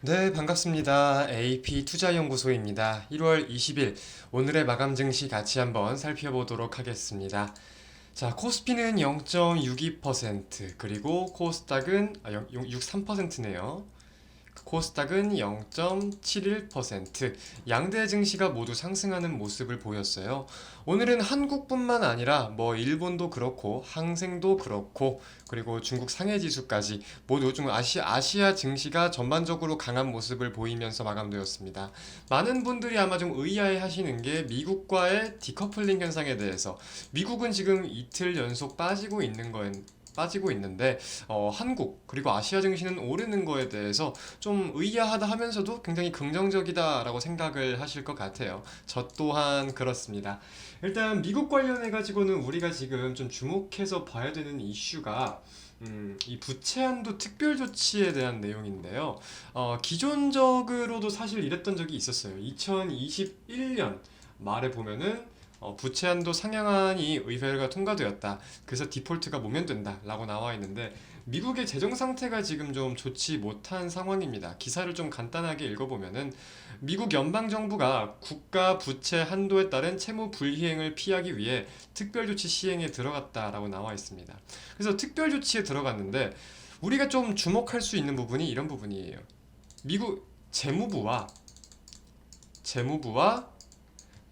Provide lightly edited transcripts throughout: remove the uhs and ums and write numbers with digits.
네, 반갑습니다. AP투자연구소입니다. 1월 20일 오늘의 마감 증시 같이 한번 살펴보도록 하겠습니다. 자, 코스피는 0.62%, 그리고 코스닥은 0.63%네요. 코스닥은 0.71%, 양대 증시가 모두 상승하는 모습을 보였어요. 오늘은 한국뿐만 아니라 일본도 그렇고 항생도 그렇고 그리고 중국 상해 지수까지 모두 좀 아시아 증시가 전반적으로 강한 모습을 보이면서 마감되었습니다. 많은 분들이 아마 좀 의아해 하시는 게 미국과의 디커플링 현상에 대해서. 미국은 지금 이틀 연속 빠지고 있는데 한국 그리고 아시아 증시는 오르는 거에 대해서 좀 의아하다 하면서도 굉장히 긍정적이다라고 생각을 하실 것 같아요. 저 또한 그렇습니다. 일단 미국 관련해 가지고는 우리가 지금 좀 주목해서 봐야 되는 이슈가 이 부채 한도 특별 조치에 대한 내용인데요. 기존적으로도 사실 이랬던 적이 있었어요. 2021년 말에 보면은 부채 한도 상향안이 의회가 통과되었다. 그래서 디폴트가 모면된다 라고 나와 있는데 미국의 재정 상태가 지금 좀 좋지 못한 상황입니다. 기사를 좀 간단하게 읽어보면은 미국 연방정부가 국가 부채 한도에 따른 채무 불이행을 피하기 위해 특별조치 시행에 들어갔다라고 나와 있습니다. 그래서 특별조치에 들어갔는데 우리가 좀 주목할 수 있는 부분이 이런 부분이에요. 미국 재무부와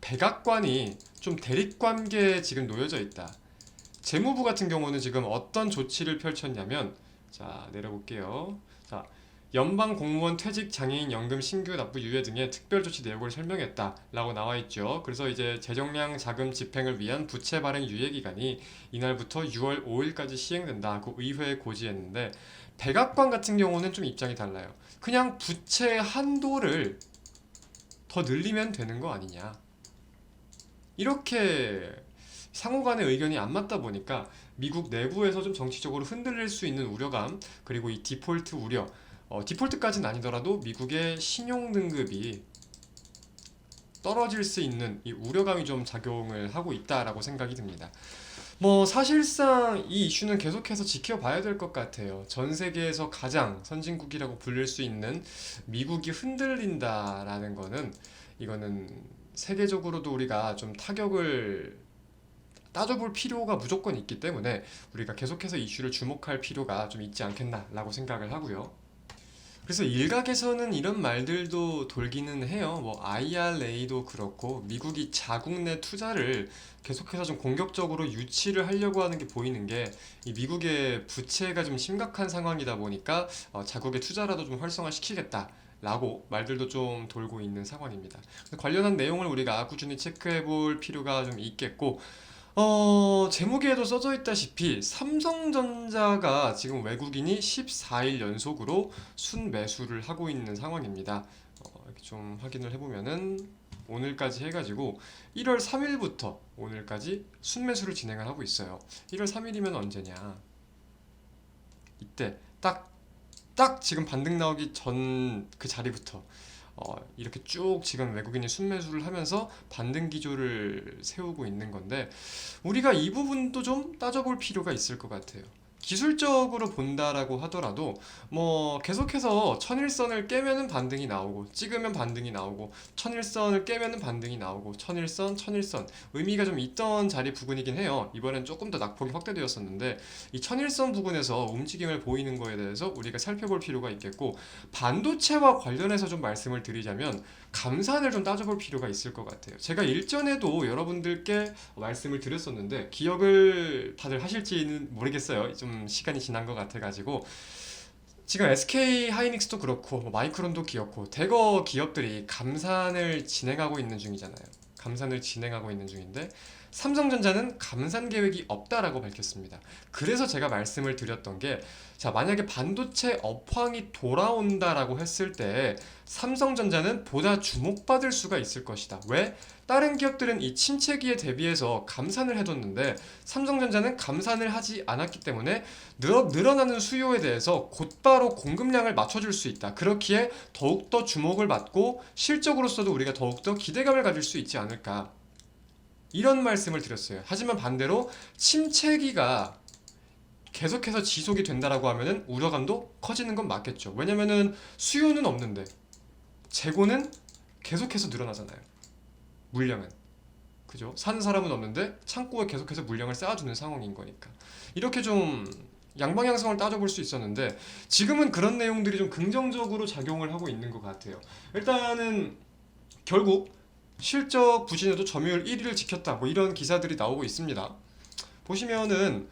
백악관이 좀 대립관계에 지금 놓여져 있다. 재무부 같은 경우는 지금 어떤 조치를 펼쳤냐면, 자, 내려볼게요. 자, 연방 공무원 퇴직 장애인 연금 신규 납부 유예 등의 특별 조치 내역을 설명했다라고 나와 있죠. 그래서 이제 재정량 자금 집행을 위한 부채 발행 유예 기간이 이날부터 6월 5일까지 시행된다고 의회에 고지했는데 백악관 같은 경우는 좀 입장이 달라요. 그냥 부채 한도를 더 늘리면 되는 거 아니냐. 이렇게 상호 간의 의견이 안 맞다 보니까 미국 내부에서 좀 정치적으로 흔들릴 수 있는 우려감, 그리고 이 디폴트 우려, 디폴트까지는 아니더라도 미국의 신용 등급이 떨어질 수 있는 이 우려감이 좀 작용을 하고 있다라고 생각이 듭니다. 사실상 이 이슈는 계속해서 지켜봐야 될 것 같아요. 전 세계에서 가장 선진국이라고 불릴 수 있는 미국이 흔들린다라는 거는, 이거는 세계적으로도 우리가 좀 타격을 따져볼 필요가 무조건 있기 때문에 우리가 계속해서 이슈를 주목할 필요가 좀 있지 않겠나라고 생각을 하고요. 그래서 일각에서는 이런 말들도 돌기는 해요. IRA도 그렇고 미국이 자국 내 투자를 계속해서 좀 공격적으로 유치를 하려고 하는 게 보이는 게, 이 미국의 부채가 좀 심각한 상황이다 보니까 자국의 투자라도 좀 활성화시키겠다. 라고 말들도 좀 돌고 있는 상황입니다. 관련한 내용을 우리가 꾸준히 체크해 볼 필요가 좀 있겠고, 제목에도 써져 있다시피 삼성전자가 지금 외국인이 14일 연속으로 순매수를 하고 있는 상황입니다. 이렇게 좀 확인을 해보면은 오늘까지 해가지고 1월 3일부터 오늘까지 순매수를 진행을 하고 있어요. 1월 3일이면 언제냐? 이때 딱 지금 반등 나오기 전 그 자리부터 이렇게 쭉 지금 외국인이 순매수를 하면서 반등 기조를 세우고 있는 건데, 우리가 이 부분도 좀 따져볼 필요가 있을 것 같아요. 기술적으로 본다라고 하더라도 계속해서 천일선을 깨면은 반등이 나오고 찍으면 반등이 나오고 천일선을 깨면은 반등이 나오고 천일선 의미가 좀 있던 자리 부근이긴 해요. 이번엔 조금 더 낙폭이 확대되었었는데 이 천일선 부근에서 움직임을 보이는 거에 대해서 우리가 살펴볼 필요가 있겠고, 반도체와 관련해서 좀 말씀을 드리자면 감산을 좀 따져볼 필요가 있을 것 같아요. 제가 일전에도 여러분들께 말씀을 드렸었는데 기억을 다들 하실지는 모르겠어요. 좀 시간이 지난 것 같아가지고 지금 SK 하이닉스도 그렇고 마이크론도 그렇고 대거 기업들이 감산을 진행하고 있는 중이잖아요. 감산을 진행하고 있는 중인데 삼성전자는 감산 계획이 없다라고 밝혔습니다. 그래서 제가 말씀을 드렸던 게, 자, 만약에 반도체 업황이 돌아온다라고 했을 때 삼성전자는 보다 주목받을 수가 있을 것이다. 왜? 다른 기업들은 이 침체기에 대비해서 감산을 해뒀는데 삼성전자는 감산을 하지 않았기 때문에 늘어나는 수요에 대해서 곧바로 공급량을 맞춰줄 수 있다. 그렇기에 더욱더 주목을 받고 실적으로서도 우리가 더욱더 기대감을 가질 수 있지 않을까. 이런 말씀을 드렸어요. 하지만 반대로 침체기가 계속해서 지속이 된다라고 하면은 우려감도 커지는 건 맞겠죠. 왜냐면은 수요는 없는데 재고는 계속해서 늘어나잖아요. 물량은. 그죠? 사는 사람은 없는데 창고에 계속해서 물량을 쌓아두는 상황인 거니까. 이렇게 좀 양방향성을 따져볼 수 있었는데 지금은 그런 내용들이 좀 긍정적으로 작용을 하고 있는 것 같아요. 일단은 결국 실적 부진에도 점유율 1위를 지켰다. 뭐 이런 기사들이 나오고 있습니다. 보시면은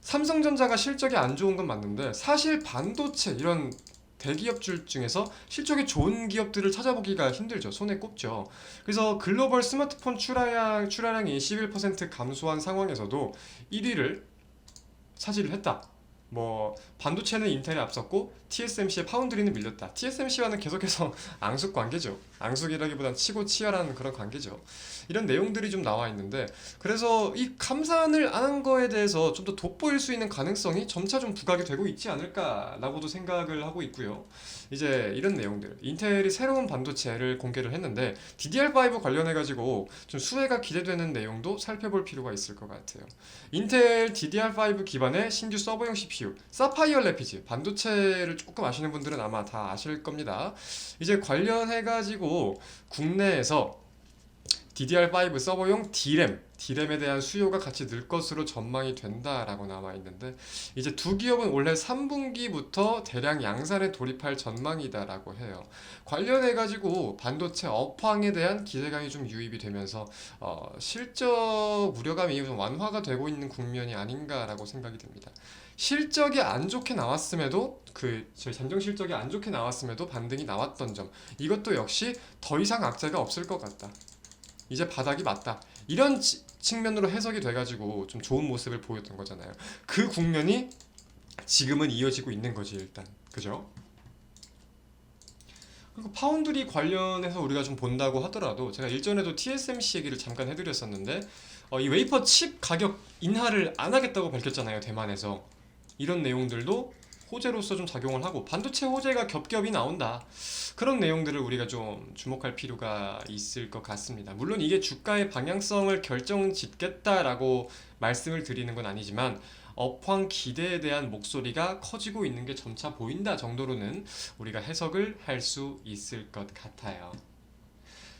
삼성전자가 실적이 안 좋은 건 맞는데 사실 반도체 이런 대기업들 중에서 실적이 좋은 기업들을 찾아보기가 힘들죠. 손에 꼽죠. 그래서 글로벌 스마트폰 출하량이 11% 감소한 상황에서도 1위를 차지를 했다. 뭐 반도체는 인텔에 앞섰고 TSMC의 파운드리는 밀렸다. TSMC와는 계속해서 앙숙 관계죠. 앙숙이라기보단 치고 치열한 그런 관계죠. 이런 내용들이 좀 나와 있는데 그래서 이 감산을 안 한 거에 대해서 좀 더 돋보일 수 있는 가능성이 점차 좀 부각이 되고 있지 않을까라고도 생각을 하고 있고요. 이제 이런 내용들 인텔이 새로운 반도체를 공개를 했는데 DDR5 관련해 가지고 좀 수혜가 기대되는 내용도 살펴볼 필요가 있을 것 같아요. 인텔 DDR5 기반의 신규 서버용 CPU 사파이어 레피즈 반도체를 조금 아시는 분들은 아마 다 아실 겁니다. 이제 관련해가지고 국내에서 DDR5 서버용 D램에 대한 수요가 같이 늘 것으로 전망이 된다라고 나와 있는데 이제 두 기업은 올해 3분기부터 대량 양산에 돌입할 전망이다라고 해요. 관련해가지고 반도체 업황에 대한 기대감이 좀 유입이 되면서 실적 우려감이 좀 완화가 되고 있는 국면이 아닌가라고 생각이 듭니다. 실적이 안 좋게 나왔음에도 저희 잠정 실적이 안 좋게 나왔음에도 반등이 나왔던 점 이것도 역시 더 이상 악재가 없을 것 같다. 이제 바닥이 맞다. 이런 측면으로 해석이 돼가지고 좀 좋은 모습을 보였던 거잖아요. 그 국면이 지금은 이어지고 있는 거지 일단. 그죠? 그리고 파운드리 관련해서 우리가 좀 본다고 하더라도 제가 일전에도 TSMC 얘기를 잠깐 해드렸었는데 이 웨이퍼 칩 가격 인하를 안 하겠다고 밝혔잖아요. 대만에서. 이런 내용들도 호재로서 좀 작용을 하고 반도체 호재가 겹겹이 나온다. 그런 내용들을 우리가 좀 주목할 필요가 있을 것 같습니다. 물론 이게 주가의 방향성을 결정짓겠다라고 말씀을 드리는 건 아니지만 업황 기대에 대한 목소리가 커지고 있는 게 점차 보인다 정도로는 우리가 해석을 할 수 있을 것 같아요.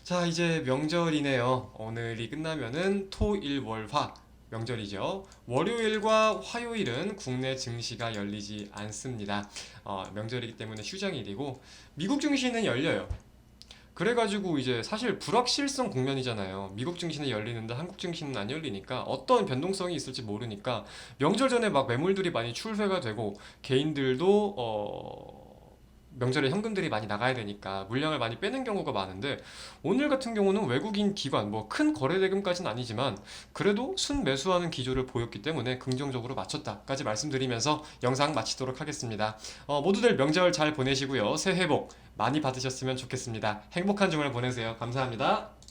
자, 이제 명절이네요. 오늘이 끝나면은 토, 일, 월, 화 명절이죠. 월요일과 화요일은 국내 증시가 열리지 않습니다. 명절이기 때문에 휴장일이고 미국 증시는 열려요. 그래가지고 이제 사실 불확실성 국면이잖아요. 미국 증시는 열리는데 한국 증시는 안 열리니까 어떤 변동성이 있을지 모르니까 명절 전에 막 매물들이 많이 출회가 되고 개인들도 명절에 현금들이 많이 나가야 되니까 물량을 많이 빼는 경우가 많은데 오늘 같은 경우는 외국인 기관 뭐 큰 거래 대금까지는 아니지만 그래도 순매수하는 기조를 보였기 때문에 긍정적으로 맞췄다까지 말씀드리면서 영상 마치도록 하겠습니다. 모두들 명절 잘 보내시고요. 새해 복 많이 받으셨으면 좋겠습니다. 행복한 주말 보내세요. 감사합니다.